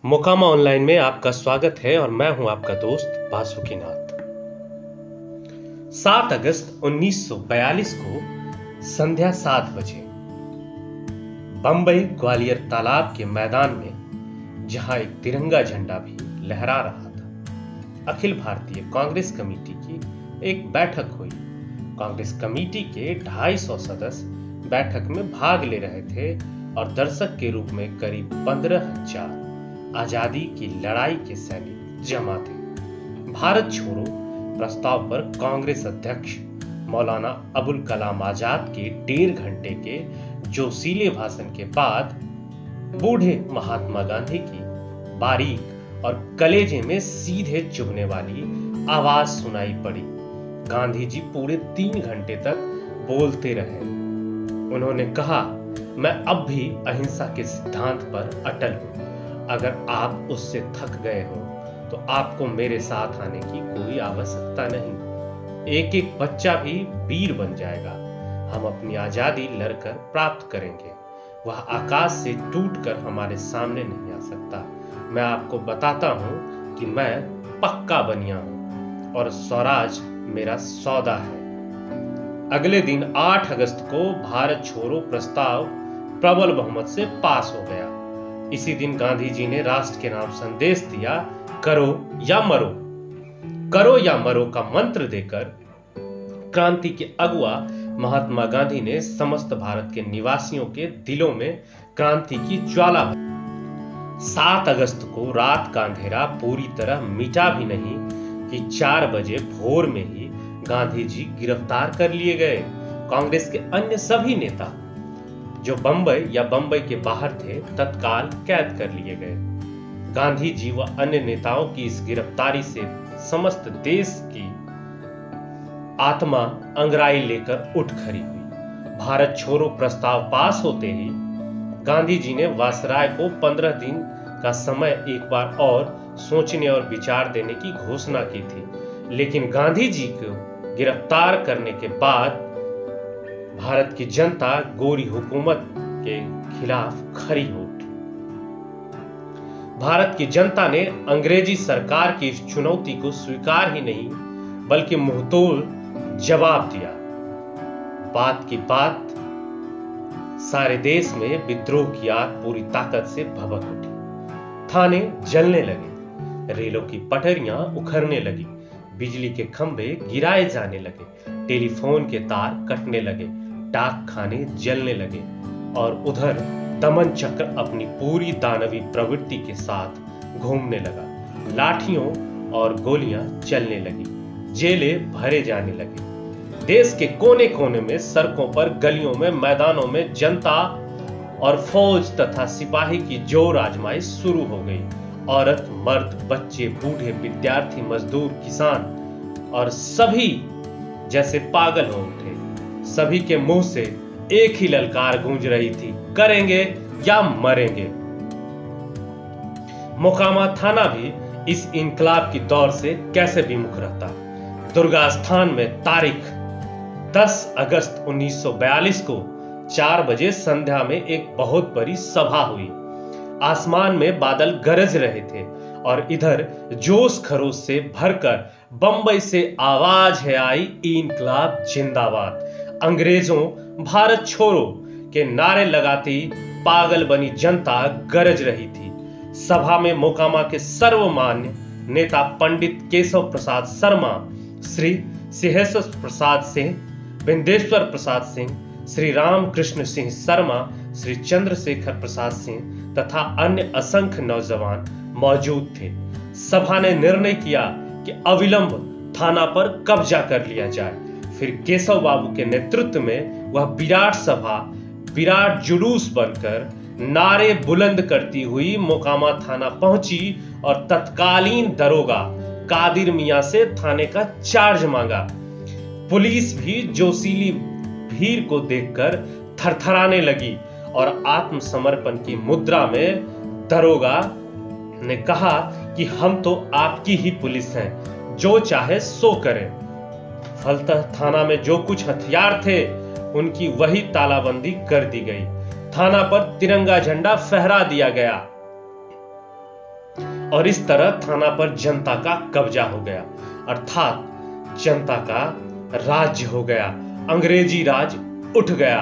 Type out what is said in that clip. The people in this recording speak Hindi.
मोकामा ऑनलाइन में आपका स्वागत है और मैं हूं आपका दोस्त बासुकीनाथ। 7 अगस्त 1942 को संध्या 7 बजे बंबई ग्वालियर तालाब के मैदान में जहां एक तिरंगा झंडा भी लहरा रहा था, अखिल भारतीय कांग्रेस कमेटी की एक बैठक हुई। कांग्रेस कमेटी के 250 सदस्य बैठक में भाग ले रहे थे और दर्शक के रूप में करीब 15,000 आजादी की लड़ाई के सैनिक जमा थे। भारत छोड़ो प्रस्ताव पर कांग्रेस अध्यक्ष मौलाना अबुल कलाम आजाद के 1.5 घंटे के जोशीले भाषण के बाद बूढ़े महात्मा गांधी की बारीक और कलेजे में सीधे चुभने वाली आवाज सुनाई पड़ी। गांधी जी पूरे 3 घंटे तक बोलते रहे। उन्होंने कहा, मैं अब भी अहिंसा के सिद्धांत पर अटल हूं। अगर आप उससे थक गए हो तो आपको मेरे साथ आने की कोई आवश्यकता नहीं। एक एक बच्चा भी वीर बन जाएगा। हम अपनी आजादी लड़कर प्राप्त करेंगे। वह आकाश से टूटकर हमारे सामने नहीं आ सकता। मैं आपको बताता हूं कि मैं पक्का बनिया हूं और स्वराज मेरा सौदा है। अगले दिन 8 अगस्त को भारत छोड़ो प्रस्ताव प्रबल बहुमत से पास हो गया। इसी दिन गांधी जी ने राष्ट्र के नाम संदेश दिया, करो या मरो। करो या मरो का मंत्र देकर क्रांति के अगुआ महात्मा गांधी ने समस्त भारत के निवासियों के दिलों में क्रांति की ज्वाला भरी। 7 अगस्त को रात का अंधेरा पूरी तरह मिटा भी नहीं कि 4 बजे भोर में ही गांधी जी गिरफ्तार कर लिए गए। कांग्रेस के अन्य सभी नेता जो बंबई या बंबई के बाहर थे तत्काल कैद कर लिए गए। गांधी जी व अन्य नेताओं की इस गिरफ्तारी से समस्त देश की आत्मा अंगराई लेकर उठ खड़ी हुई। भारत छोड़ो प्रस्ताव पास होते ही गांधी जी ने वायसराय को 15 दिन का समय एक बार और सोचने और विचार देने की घोषणा की थी, लेकिन गांधी जी को गिरफ्तार करने के बाद भारत की जनता गोरी हुकूमत के खिलाफ खड़ी हो उठी। भारत की जनता ने अंग्रेजी सरकार की इस चुनौती को स्वीकार ही नहीं बल्कि मुंहतोड़ जवाब दिया। बात की बात सारे देश में विद्रोह की आग पूरी ताकत से भभक उठी। थाने जलने लगे, रेलों की पटरियां उखड़ने लगी, बिजली के खंभे गिराए जाने लगे, टेलीफोन के तार कटने लगे, डाक खाने जलने लगे और उधर दमन चक्र अपनी पूरी दानवी प्रवृत्ति के साथ घूमने लगा। लाठियों और गोलियां चलने लगी, जेलें भरे जाने लगे। देश के कोने कोने में, सड़कों पर, गलियों में, मैदानों में जनता और फौज तथा सिपाही की जोर आजमाइश शुरू हो गई। औरत, मर्द, बच्चे, बूढ़े, विद्यार्थी, मजदूर, किसान और सभी जैसे पागल हो उठे। सभी के मुंह से एक ही ललकार गूंज रही थी, करेंगे या मरेंगे। मोकामा थाना भी इस इनकलाब की दौर से कैसे विमुख रहता। दुर्गा स्थान में तारीख 10 अगस्त 1942 को 4 बजे संध्या में एक बहुत बड़ी सभा हुई। आसमान में बादल गरज रहे थे और इधर जोश खरोश से भरकर बंबई से आवाज है आई, इनकलाब जिंदाबाद। अंग्रेजों भारत छोड़ो के नारे लगाती पागल बनी जनता गरज रही थी। सभा में मोकामा के सर्वमान्य नेता पंडित केशव प्रसाद शर्मा, श्री सिंहेश्वर प्रसाद सिंह, बिंदेश्वर प्रसाद सिंह, श्री रामकृष्ण सिंह शर्मा, श्री चंद्रशेखर प्रसाद सिंह तथा अन्य असंख्य नौजवान मौजूद थे। सभा ने निर्णय किया कि अविलंब थाना पर कब्जा कर लिया जाए। फिर केशव बाबू के नेतृत्व में वह विराट सभा, विराट जुलूस बनकर नारे बुलंद करती हुई मोकामा थाना पहुंची और तत्कालीन दरोगा कादिर मियां से थाने का चार्ज मांगा। पुलिस भी जोशीली भीड़ को देखकर थरथराने लगी और आत्मसमर्पण की मुद्रा में दरोगा ने कहा कि हम तो आपकी ही पुलिस हैं, जो चाहे सो करें। फलतः थाना में जो कुछ हथियार थे उनकी वही तालाबंदी कर दी गई। थाना पर तिरंगा झंडा फहरा दिया गया। और इस तरह थाना पर जनता का कब्जा हो गया, अर्थात जनता का राज्य हो गया। अंग्रेजी राज उठ गया।